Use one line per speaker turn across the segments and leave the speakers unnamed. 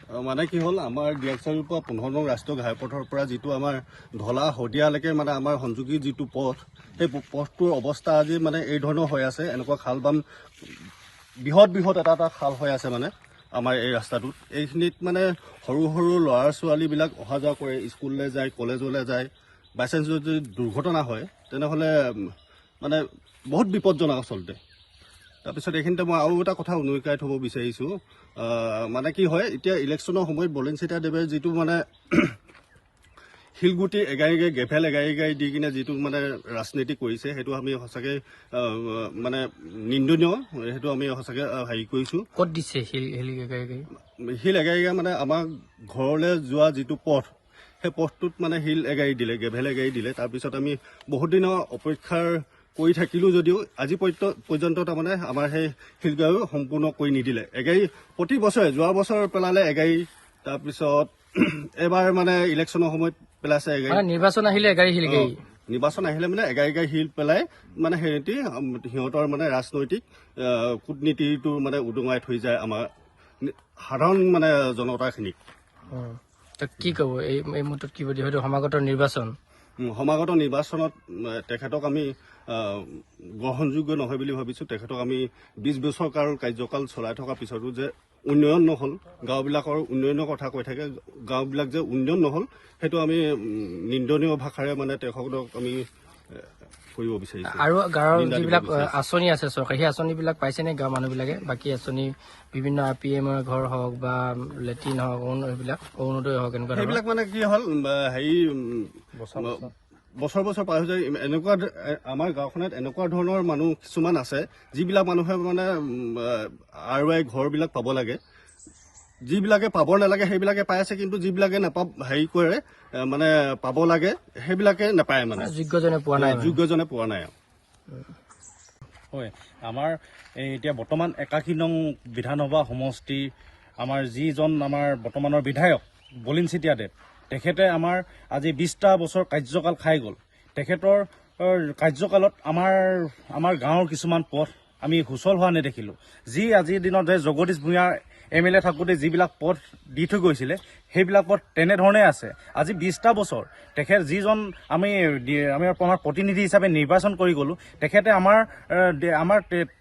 মানে কি হ'ল আমাৰ ডিএক্সআইৰ পৰা 15 নং ৰাষ্ট্ৰীয় ঘাইপথৰ পৰা যিটো আমাৰ ঢলা শদিয়ালৈকে মানে আমাৰ সংযোগী যিটো পথ সেই পথটোৰ অৱস্থা আজি মানে এই ধৰণৰ হৈ আছে। এনেকুৱা খাল বাম বৃহৎ এটা খাল হৈ আছে মানে আমাৰ এই ৰাস্তাটোত। এইখিনিত মানে সৰু সৰু ল'ৰা ছোৱালীবিলাক অহা যোৱা কৰে, স্কুললৈ যায়, কলেজলৈ যায়। বাইচান্স যদি দুৰ্ঘটনা হয় তেনেহ'লে মানে বহুত বিপদজনক আচলতে। তাৰপিছত এইখিনিতে মই আৰু এটা কথা উনুকাই থ'ব বিচাৰিছোঁ। মানে কি হয়, এতিয়া ইলেকশ্যনৰ সময়ত বলিন চিতাদেৱে যিটো মানে শিলগুটি এগাই গেভেল এগাই দি কিনে যিটো মানে ৰাজনীতি কৰিছে সেইটো আমি সঁচাকৈ মানে নিন্দনীয়। সেইটো আমি সঁচাকৈ হেৰি কৰিছোঁ।
ক'ত দিছে
শিল এগাই মানে আমাৰ ঘৰলৈ যোৱা যিটো পথ সেই পথটোত মানে শিল এগাই দিলে, গেভেল এগাই দিলে। তাৰপিছত আমি বহুত দিনৰ অপেক্ষাৰ কৰি থাকিলোঁ যদিও আজি পৰ্যন্ত তাৰমানে আমাৰ সেই শিলগায়ো সম্পূৰ্ণ কৰি নিদিলে। এগাই প্ৰতি বছৰে, যোৱা বছৰ পেলালে এগাই, তাৰপিছত এবাৰ মানে ইলেকশ্যনৰ সময়ত পেলাইছে এগাই।
নিৰ্বাচন আহিলে
নিৰ্বাচন আহিলে মানে এগাই শিল পেলাই মানে সিহঁতৰ মানে ৰাজনৈতিক কূটনীতিটো মানে উদঙাই থৈ যায় আমাৰ সাধাৰণ মানে জনতাখিনিক।
কি ক'ব এই মুহূৰ্তত কি বুলি হয়তো সমাগত নিৰ্বাচনত তেখেতক আমি গ্ৰহণযোগ্য নহয় বুলি ভাবিছোঁ। তেখেতক আমি 20 বছৰ কাৰ্যকাল চলাই থকাৰ পিছতো যে উন্নয়ন নহ'ল, গাঁওবিলাকৰ উন্নয়নৰ কথা কৈ থাকে, গাঁওবিলাক যে উন্নয়ন নহ'ল সেইটো আমি নিন্দনীয় ভাষাৰে মানে তেখেতক আমি কৰিব বিচাৰিছোঁ। আৰু গাঁৱৰ যিবিলাক আঁচনি আছে চৰকাৰী, সেই আঁচনিবিলাক পাইছেনে গাঁৱৰ মানুহবিলাকে? বাকী আঁচনি বিভিন্ন RPMৰ ঘৰ হওক বা লেট্ৰিন হওক, এইবিলাক অৰুণোদয় হওক, এনেকুৱা
সেইবিলাক মানে কি হ'ল হেৰি বছৰ পাৰ হৈ যায়। এনেকুৱা আমাৰ গাঁওখনত এনেকুৱা ধৰণৰ মানুহ কিছুমান আছে যিবিলাক মানুহে মানে RY ঘৰবিলাক পাব লাগে, যিবিলাকে পাব নালাগে সেইবিলাকে পাই আছে, কিন্তু যিবিলাকে হেৰি কৰে মানে পাব লাগে সেইবিলাকে নাপায়, মানে যোগ্যজনে পোৱা নাই।
হয়, আমাৰ এতিয়া বৰ্তমান 81 নং বিধানসভা সমষ্টিৰ আমাৰ যিজন আমাৰ বৰ্তমানৰ বিধায়ক বলিন চিতিয়াদেৱ, তেখেতে আমাৰ আজি 20টা বছৰ কাৰ্যকাল খাই গ'ল। তেখেতৰ কাৰ্যকালত আমাৰ গাঁৱৰ কিছুমান পথ আমি সুচল হোৱা নেদেখিলোঁ। যি আজিৰ দিনত জগদীশ ভূঞাৰ MLA থাকোঁতে যিবিলাক পথ দি থৈ গৈছিলে সেইবিলাক পথ তেনেধৰণে আছে। আজি 20টা বছৰ তেখেত যিজন আমি আমাৰ প্ৰতিনিধি হিচাপে নিৰ্বাচন কৰি গ'লোঁ, তেখেতে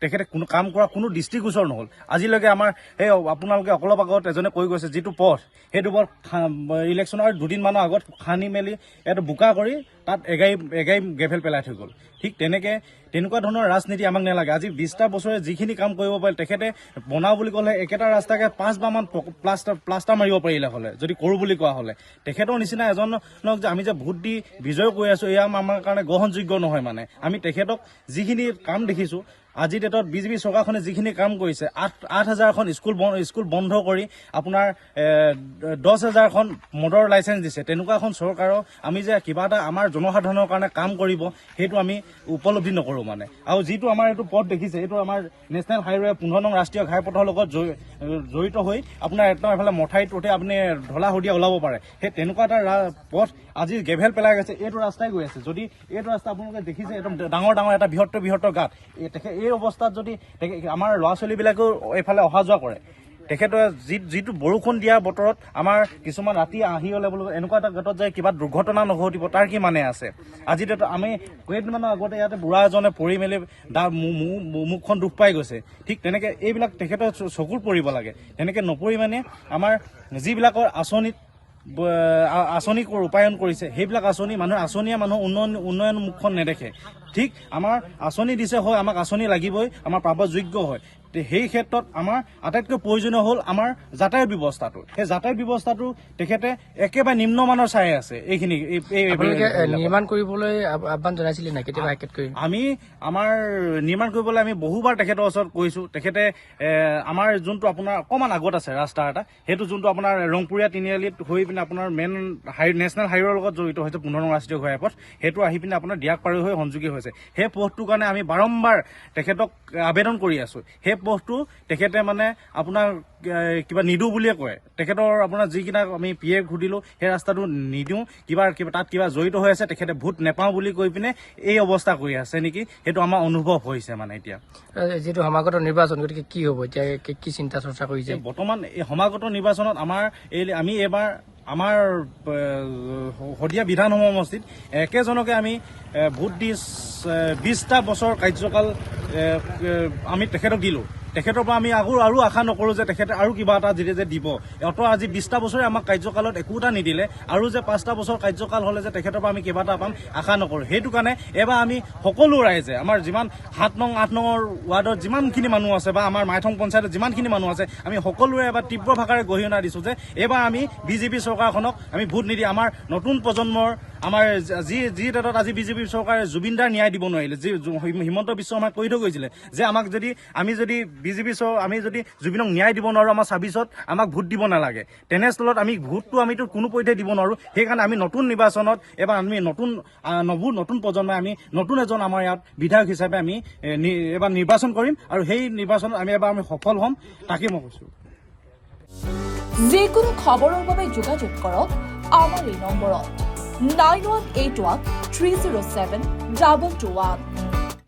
তেখেতে কোনো কাম কৰা কোনো দৃষ্টিগোচৰ নহ'ল আজিলৈকে। আমাৰ সেই আপোনালোকে অলপ আগত এজনে কৈ গৈছে যিটো পথ, সেইটো পথ ইলেকশ্যনৰ দুদিনমানৰ আগত খান্দি মেলি এইটো বোকা কৰি তাত এগাই গেভেল পেলাই থৈ গ'ল। ঠিক তেনেকুৱা ধৰণৰ ৰাজনীতি আমাক নালাগে। আজি 20টা বছৰে যিখিনি কাম কৰিব পাৰে তেখেতে বনাওঁ বুলি ক'লে একেটা ৰাস্তাকে 5বাৰমান প্লাষ্টাৰ মাৰিব পাৰিলে হ'লে, যদি কৰোঁ বুলি কোৱা হ'লে। তেখেতৰ নিচিনা এজনক যে আমি যে ভোট দি বিজয় কৰি আছোঁ, এয়া আমাৰ কাৰণে গ্ৰহণযোগ্য নহয়। মানে আমি তেখেতক যিখিনি কাম দেখিছোঁ আজিৰ ডেটত BJP চৰকাৰখনে যিখিনি কাম কৰিছে, 8,000খন স্কুল বন্ধ কৰি আপোনাৰ 10,000খন মদৰ লাইচেঞ্চ দিছে, তেনেকুৱা এখন চৰকাৰক আমি যে কিবা এটা আমাৰ জনসাধাৰণৰ কাৰণে কাম কৰিব সেইটো আমি উপলব্ধি নকৰোঁ মানে। আৰু যিটো আমাৰ এইটো পথ দেখিছে, এইটো আমাৰ নেশ্যনেল হাইৱে 15 নং ৰাষ্ট্ৰীয় ঘাইপথৰ লগত জড়িত হৈ আপোনাৰ একদম এফালে মঠাইত উঠে আপুনি ঢলা শদিয়া ওলাব পাৰে। সেই তেনেকুৱা এটা পথ আজি গেভেল পেলাই গৈছে, এইটো ৰাস্তাই গৈ আছে। যদি এইটো ৰাস্তা আপোনালোকে দেখিছে, একদম ডাঙৰ এটা বৃহত্তৰ গাঁত, এই অৱস্থাত যদি আমাৰ ল'ৰা ছোৱালীবিলাকেও এইফালে অহা যোৱা কৰে, তেখেতে যিটো বৰষুণ দিয়া বতৰত আমাৰ কিছুমান ৰাতি আহি হ'লে বোলো এনেকুৱা এটা গাঁতত যায় কিবা দুৰ্ঘটনা নঘটিব, তাৰ কি মানে আছে? আজি ডেটত আমি কেইদিনমানৰ আগতে ইয়াতে বুঢ়া এজনে পৰি মেলি মুখখন দুখ পাই গৈছে। ঠিক তেনেকৈ এইবিলাক তেখেতৰ চকুত পৰিব লাগে। তেনেকৈ নপৰি মানে আমাৰ যিবিলাকৰ আঁচনি ৰূপায়ণ কৰিছে সেইবিলাক আঁচনিয়ে মানুহ উন্নয়ন মুখখন নেদেখে। ঠিক আমাৰ আঁচনি দিছে হয়, আমাক আঁচনি লাগিবই, আমাৰ পাবযোগ্য হয়। সেই ক্ষেত্ৰত আমাৰ আটাইতকৈ প্ৰয়োজনীয় হ'ল আমাৰ যাতায়াত ব্যৱস্থাটো। সেই যাতায়াত ব্যৱস্থাটো তেখেতে একেবাৰে নিম্নমানৰ চাই আছে। এইখিনি
নিৰ্মাণ কৰিবলৈ আহ্বান জনাইছিলে নাই কেতিয়াবা?
আমি আমাৰ নিৰ্মাণ কৰিবলৈ আমি বহুবাৰ তেখেতৰ ওচৰত কৈছোঁ। তেখেতে আমাৰ যোনটো আপোনাৰ অকণমান আগত আছে ৰাস্তা এটা, সেইটো যোনটো আপোনাৰ ৰংপুৰীয়া তিনিআলিত হৈ পিনে আপোনাৰ মেইন নেশ্যনেল হাইৱেৰ লগত জড়িত হৈছে 15 নং ৰাষ্ট্ৰীয় ঘাইপথ, সেইটো আহি পিনে আপোনাৰ দিয়াক পাৰি হৈ সংযোগী হৈছে। সেই পথটোৰ কাৰণে আমি বাৰম্বাৰ তেখেতক আবেদন কৰি আছোঁ। সেই পথটো তেখেতে মানে আপোনাৰ কিবা নিদিওঁ বুলিয়ে কয়। তেখেতৰ আপোনাৰ যিকেইটা আমি পিয়ে সুধিলোঁ সেই ৰাস্তাটো নিদিওঁ, কিবা তাত কিবা জড়িত হৈ আছে, তেখেতে ভোট নেপাওঁ বুলি কৈ পিনে এই অৱস্থা কৰি আছে নেকি, সেইটো আমাৰ অনুভৱ হৈছে মানে এতিয়া।
যিটো সমাগত নিৰ্বাচন, গতিকে কি হ'ব এতিয়া, কি চিন্তা চৰ্চা কৰিছে?
বৰ্তমান এই সমাগত নিৰ্বাচনত আমি এইবাৰ আমাৰ শদিয়া বিধানসভা সমষ্টিত একেজনকে আমি ভোট দি 20টা বছৰ কাৰ্যকাল আমি তেখেতক দিলোঁ। তেখেতৰ পৰা আমি আৰু আশা নকৰোঁ যে তেখেতে আৰু কিবা এটা যে দিব। আজি 20টা বছৰে আমাক কাৰ্যকালত একো এটা নিদিলে, আৰু যে 5টা বছৰ কাৰ্যকাল হ'লে যে তেখেতৰ পৰা আমি কিবা এটা পাম আশা নকৰোঁ। সেইটো কাৰণে এইবাৰ আমি সকলো ৰাইজে, আমাৰ যিমান 7 নং 8 নঙৰ ৱাৰ্ডত যিমানখিনি মানুহ আছে বা আমাৰ মাইথং পঞ্চায়তত যিমানখিনি মানুহ আছে, আমি সকলোৱে এবাৰ তীব্ৰ ভাষাৰে গৰিহণা দিছোঁ যে এইবাৰ আমি বিজেপি চৰকাৰখনক আমি ভোট নিদি আমাৰ নতুন প্ৰজন্মৰ, আমাৰ যি ডেটত আজি বিজেপি চৰকাৰে জুবিনদাৰ ন্যায় দিব নোৱাৰিলে, যি হিমন্ত বিশ্ব শৰ্মাই কৈ থৈ গৈছিলে যে আমি যদি জুবিনক ন্যায় দিব নোৱাৰোঁ, আমাৰ 26ত আমাক ভোট দিব নালাগে, তেনেস্থলত আমি ভোটটো কোনো পধ্যে দিব নোৱাৰোঁ। সেইকাৰণে আমি নতুন নিৰ্বাচনত এবাৰ আমি নতুন প্ৰজন্মই আমি নতুন এজন আমাৰ ইয়াত বিধায়ক হিচাপে আমি এবাৰ নিৰ্বাচন কৰিম, আৰু সেই নিৰ্বাচনত আমি সফল হ'ম, তাকে মই কৈছোঁ।
যিকোনো খবৰৰ বাবে যোগাযোগ কৰক আমাৰ এই নম্বৰত 9181 307 221।